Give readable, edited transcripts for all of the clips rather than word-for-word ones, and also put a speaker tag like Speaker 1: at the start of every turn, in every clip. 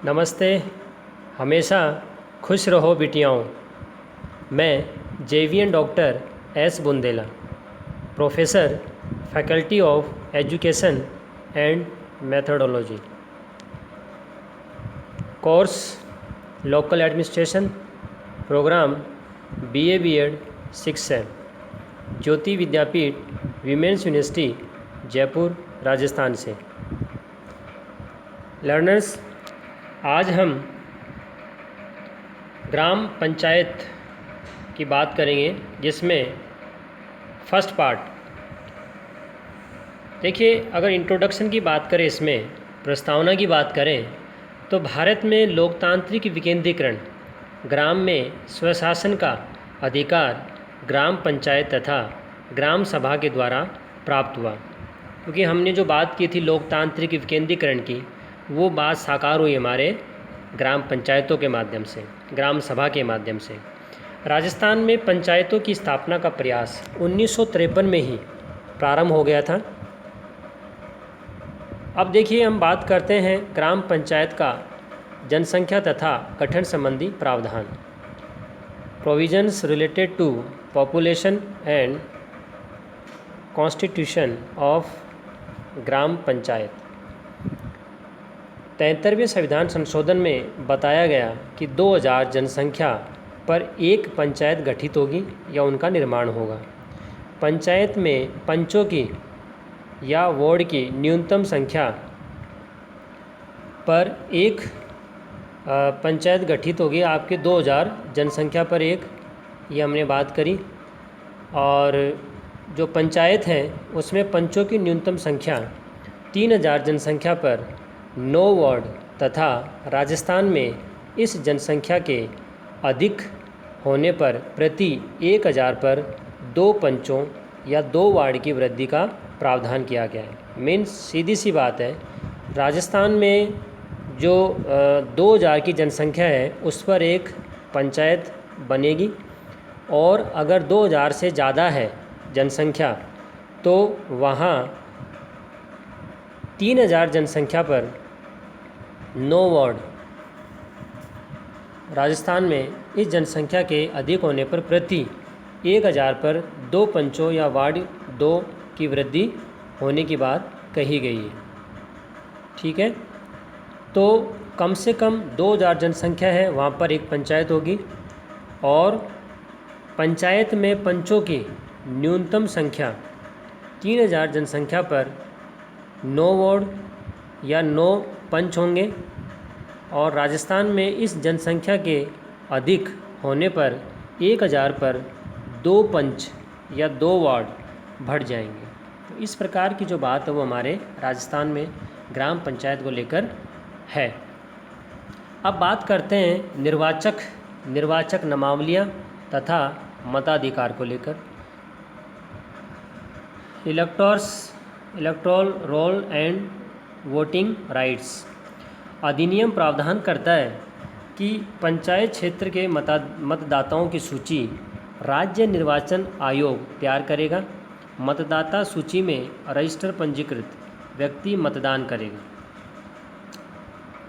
Speaker 1: नमस्ते। हमेशा खुश रहो बिटियाओं। मैं JVN doctor S Bundela, professor, faculty of education and methodology, course local administration, program BA BEd 6 sem, Jyoti Vidyapeeth women's university Jaipur Rajasthan से। लर्नर्स, आज हम ग्राम पंचायत की बात करेंगे, जिसमें फर्स्ट पार्ट देखिए, अगर इंट्रोडक्शन की बात करें, इसमें प्रस्तावना की बात करें तो भारत में लोकतांत्रिक विकेंद्रीकरण, ग्राम में स्वशासन का अधिकार ग्राम पंचायत तथा ग्राम सभा के द्वारा प्राप्त हुआ। क्योंकि हमने जो बात की थी लोकतांत्रिक विकेंद्रीकरण की, वो बात साकार हुई हमारे ग्राम पंचायतों के माध्यम से, ग्राम सभा के माध्यम से। राजस्थान में पंचायतों की स्थापना का प्रयास 1953 में ही प्रारंभ हो गया था। अब देखिए, हम बात करते हैं ग्राम पंचायत का जनसंख्या तथा गठन संबंधी प्रावधान। Provisions related to population and constitution of gram panchayat. 73वें संविधान संशोधन में बताया गया कि 2000 जनसंख्या पर एक पंचायत गठित होगी या उनका निर्माण होगा। पंचायत में पंचों की या वार्ड की न्यूनतम संख्या पर एक पंचायत गठित होगी आपके 2000 जनसंख्या पर एक, ये हमने बात करी। और जो पंचायत है उसमें पंचों की न्यूनतम संख्या 3000 जनसंख्या पर 9 वार्ड तथा राजस्थान में इस जनसंख्या के अधिक होने पर प्रति 1000 पर 2 पंचों या 2 वार्ड की वृद्धि का प्रावधान किया गया है। मीन्स सीधी सी बात है, राजस्थान में जो 2000 की जनसंख्या है उस पर एक पंचायत बनेगी, और अगर 2000 से ज़्यादा है जनसंख्या तो वहाँ 3000 जनसंख्या पर 9 वार्ड। राजस्थान में इस जनसंख्या के अधिक होने पर प्रति 1000 पर 2 पंचों या वार्ड 2 की वृद्धि होने की बात कही गई है। ठीक है, तो कम से कम 2000 जनसंख्या है, वहाँ पर एक पंचायत होगी, और पंचायत में पंचों की न्यूनतम संख्या 3000 जनसंख्या पर 9 वार्ड या 9 पंच होंगे, और राजस्थान में इस जनसंख्या के अधिक होने पर 1000 पर 2 पंच या 2 वार्ड बढ़ जाएंगे। तो इस प्रकार की जो बात है वो हमारे राजस्थान में ग्राम पंचायत को लेकर है। अब बात करते हैं निर्वाचक नामावलियाँ तथा मताधिकार को लेकर। Electoral roll and voting rights अधिनियम प्रावधान करता है कि पंचायत क्षेत्र के मतदाताओं की सूची राज्य निर्वाचन आयोग तैयार करेगा। मतदाता सूची में रजिस्टर पंजीकृत व्यक्ति मतदान करेगा।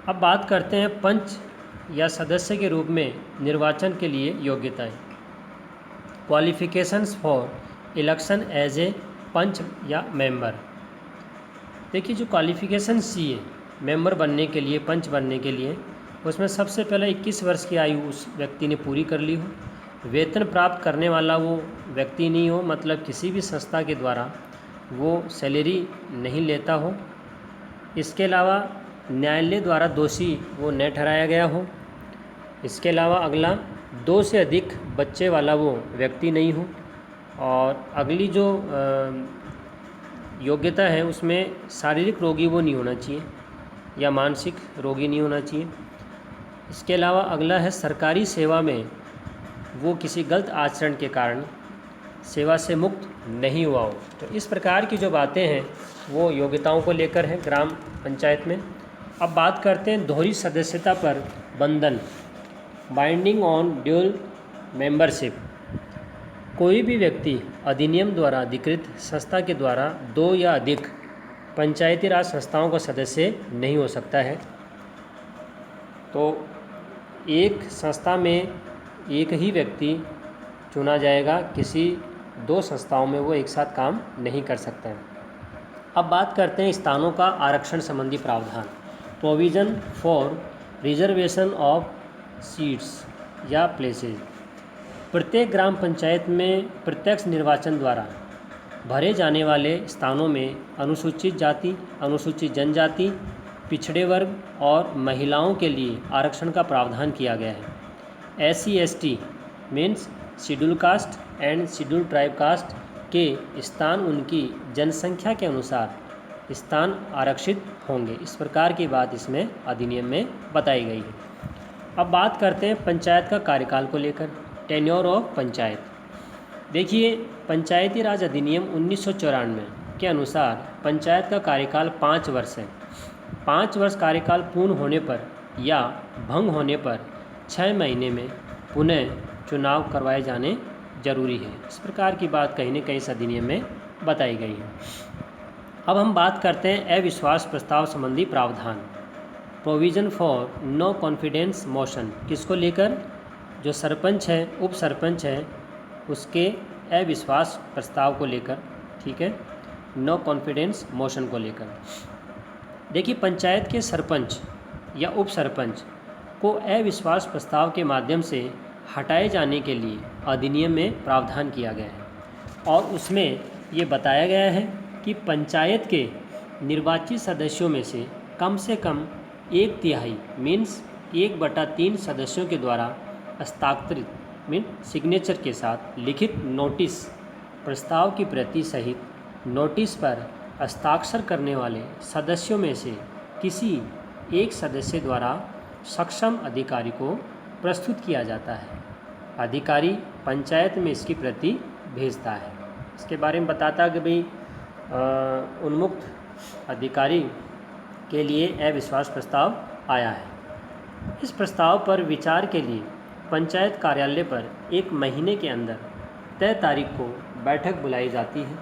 Speaker 1: अब बात करते हैं पंच या सदस्य के रूप में निर्वाचन के लिए योग्यताएं। Qualifications for election as a panch या मेंबर। देखिए, जो क्वालिफिकेशंस चाहिए मेंबर बनने के लिए, पंच बनने के लिए, उसमें सबसे पहले 21 वर्ष की आयु उस व्यक्ति ने पूरी कर ली हो, वेतन प्राप्त करने वाला वो व्यक्ति नहीं हो, मतलब किसी भी संस्था के द्वारा वो सैलरी नहीं लेता हो। इसके अलावा न्यायालय द्वारा दोषी वो न ठहराया गया हो। इसके अलावा अगला 2 से अधिक बच्चे वाला वो व्यक्ति नहीं हो। और अगली जो योग्यता है उसमें शारीरिक रोगी वो नहीं होना चाहिए या मानसिक रोगी नहीं होना चाहिए। इसके अलावा अगला है सरकारी सेवा में वो किसी गलत आचरण के कारण सेवा से मुक्त नहीं हुआ हो। तो इस प्रकार की जो बातें हैं वो योग्यताओं को लेकर है ग्राम पंचायत में। अब बात करते हैं दोहरी सदस्यता पर बंधन, बाइंडिंग ऑन ड्यूल मेंबरशिप। कोई भी व्यक्ति अधिनियम द्वारा अधिकृत संस्था के द्वारा 2 या अधिक पंचायती राज संस्थाओं का सदस्य नहीं हो सकता है। तो एक संस्था में एक ही व्यक्ति चुना जाएगा, किसी 2 संस्थाओं में वो एक साथ काम नहीं कर सकते हैं। अब बात करते हैं स्थानों का आरक्षण संबंधी प्रावधान। Provision for reservation of seats या प्लेसेज। प्रत्येक ग्राम पंचायत में प्रत्यक्ष निर्वाचन द्वारा भरे जाने वाले स्थानों में अनुसूचित जाति, अनुसूचित जनजाति, पिछड़े वर्ग और महिलाओं के लिए आरक्षण का प्रावधान किया गया है। SC/ST means schedule caste and schedule tribe caste के स्थान उनकी जनसंख्या के अनुसार स्थान आरक्षित होंगे। इस प्रकार की बात इसमें अधिनियम में बताई गई है। अब बात करते हैं पंचायत का कार्यकाल को लेकर, टेन्योर ऑफ पंचायत। देखिए, पंचायती राज अधिनियम 1994 के अनुसार पंचायत का कार्यकाल 5 वर्ष है। 5 वर्ष कार्यकाल पूर्ण होने पर या भंग होने पर 6 महीने में पुनः चुनाव करवाए जाने जरूरी है। इस प्रकार की बात कहीं न कहीं इस अधिनियम में बताई गई है। अब हम बात करते हैं अविश्वास प्रस्ताव संबंधी प्रावधान। Provision for no confidence motion, किसको लेकर? जो सरपंच है, उप सरपंच है, उसके अविश्वास प्रस्ताव को लेकर, ठीक है, नो कॉन्फिडेंस मोशन को लेकर। देखिए, पंचायत के सरपंच या उप सरपंच को अविश्वास प्रस्ताव के माध्यम से हटाए जाने के लिए अधिनियम में प्रावधान किया गया है और उसमें ये बताया गया है कि पंचायत के निर्वाचित सदस्यों में से कम 1/3 मीन्स 1/3 सदस्यों के द्वारा हस्ताक्षरित मीन सिग्नेचर के साथ लिखित नोटिस प्रस्ताव की प्रति सहित नोटिस पर हस्ताक्षर करने वाले सदस्यों में से किसी एक सदस्य द्वारा सक्षम अधिकारी को प्रस्तुत किया जाता है। अधिकारी पंचायत में इसकी प्रति भेजता है। इसके बारे में बताता कि भाई उन्मुक्त अधिकारी के लिए अविश्वास प्रस्ताव आया है। इस प्रस्ताव पर विचार के लिए पंचायत कार्यालय पर 1 महीने के अंदर तय तारीख को बैठक बुलाई जाती है।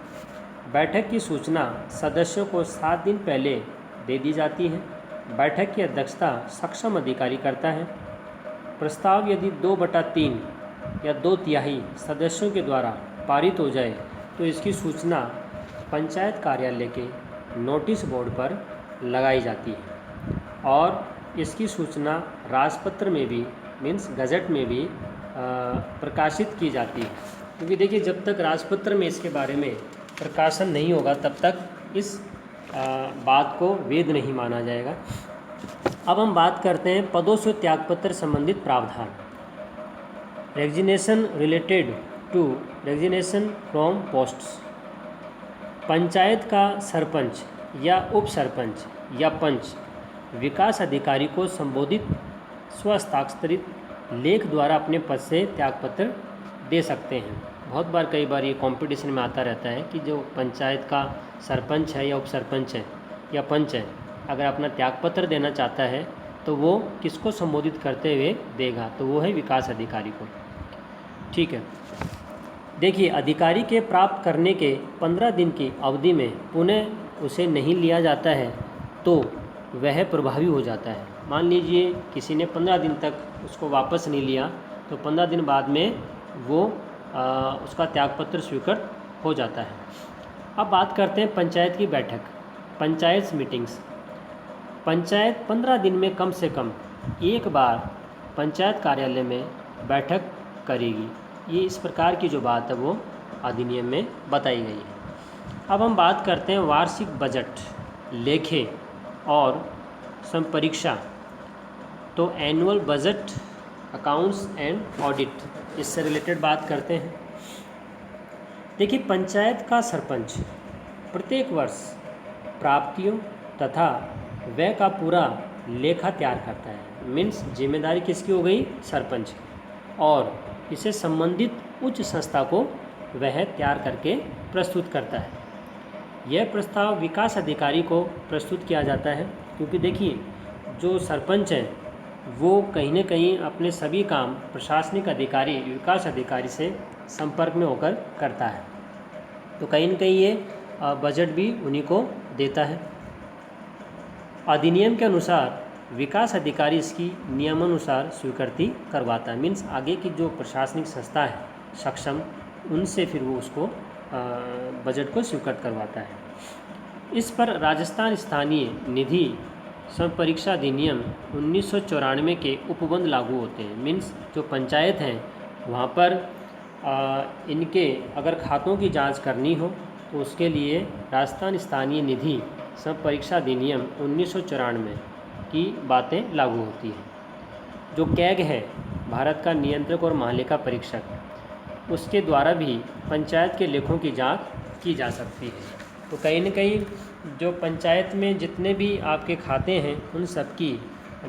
Speaker 1: बैठक की सूचना सदस्यों को 7 दिन पहले दे दी जाती है। बैठक की अध्यक्षता सक्षम अधिकारी करता है। प्रस्ताव यदि 2/3 या 2/3 सदस्यों के द्वारा पारित हो जाए तो इसकी सूचना पंचायत कार्यालय के नोटिस बोर्ड पर लगाई जाती है और इसकी सूचना राजपत्र में भी मीन्स गजट में भी प्रकाशित की जाती है। क्योंकि देखिए, जब तक राजपत्र में इसके बारे में प्रकाशन नहीं होगा तब तक इस बात को वैध नहीं माना जाएगा। अब हम बात करते हैं पदों से त्यागपत्र संबंधित प्रावधान। Resignation related to resignation from posts. Panchayat का सरपंच या उप सरपंच या पंच विकास अधिकारी को संबोधित स्वहस्ताक्षरित लेख द्वारा अपने पद से त्यागपत्र दे सकते हैं। बहुत बार कई बार ये कंपटीशन में आता रहता है कि जो पंचायत का सरपंच है या उप सरपंच है या पंच है, अगर अपना त्यागपत्र देना चाहता है तो वो किसको संबोधित करते हुए देगा? तो वो है विकास अधिकारी को। ठीक है, देखिए, अधिकारी के प्राप्त करने के 15 दिन की अवधि में पुनः उसे नहीं लिया जाता है तो वह प्रभावी हो जाता है। मान लीजिए किसी ने 15 दिन तक उसको वापस नहीं लिया तो 15 दिन बाद में वो उसका त्यागपत्र स्वीकृत हो जाता है। अब बात करते हैं पंचायत की बैठक, पंचायत मीटिंग्स। पंचायत 15 दिन में कम से कम एक बार पंचायत कार्यालय में बैठक करेगी। ये इस प्रकार की जो बात है वो अधिनियम में बताई गई है। अब हम बात करते हैं वार्षिक बजट, लेखे और संपरीक्षा। तो annual budget, accounts and audit, इससे रिलेटेड बात करते हैं। देखिए, पंचायत का सरपंच प्रत्येक वर्ष प्राप्तियों तथा व्यय का पूरा लेखा तैयार करता है। मीन्स जिम्मेदारी किसकी हो गई? सरपंच की। और इसे संबंधित उच्च संस्था को वह तैयार करके प्रस्तुत करता है। यह प्रस्ताव विकास अधिकारी को प्रस्तुत किया जाता है, क्योंकि देखिए, जो सरपंच है वो कहीं न कहीं अपने सभी काम प्रशासनिक अधिकारी, विकास अधिकारी से संपर्क में होकर करता है, तो कहीं न कहीं ये बजट भी उन्हीं को देता है। अधिनियम के अनुसार विकास अधिकारी इसकी नियमानुसार स्वीकृति करवाता है। मीन्स आगे की जो प्रशासनिक संस्था है सक्षम, उनसे फिर वो उसको बजट को स्वीकृत करवाता है। इस पर राजस्थान स्थानीय निधि संपरीक्षा अधिनियम 1994 के उपबंध लागू होते हैं। मीन्स जो पंचायत हैं वहाँ पर इनके अगर खातों की जांच करनी हो तो उसके लिए राजस्थान स्थानीय निधि संपरीक्षा अधिनियम 1994 की बातें लागू होती हैं। जो कैग है, भारत का नियंत्रक और महालेखा परीक्षक, उसके द्वारा भी पंचायत के लेखों की जांच की जा सकती है। तो कहीं न कहीं जो पंचायत में जितने भी आपके खाते हैं उन सब की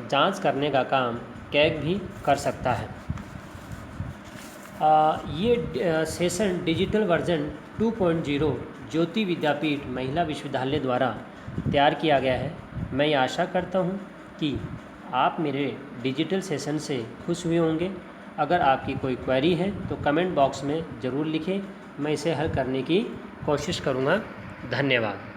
Speaker 1: जांच करने का काम कैग भी कर सकता है। ये सेशन डिजिटल वर्जन 2.0 ज्योति विद्यापीठ महिला विश्वविद्यालय द्वारा तैयार किया गया है। मैं ये आशा करता हूँ कि आप मेरे डिजिटल सेशन से खुश हुए होंगे। अगर आपकी कोई क्वेरी है तो कमेंट बॉक्स में ज़रूर लिखें, मैं इसे हल करने की कोशिश करूँगा। धन्यवाद।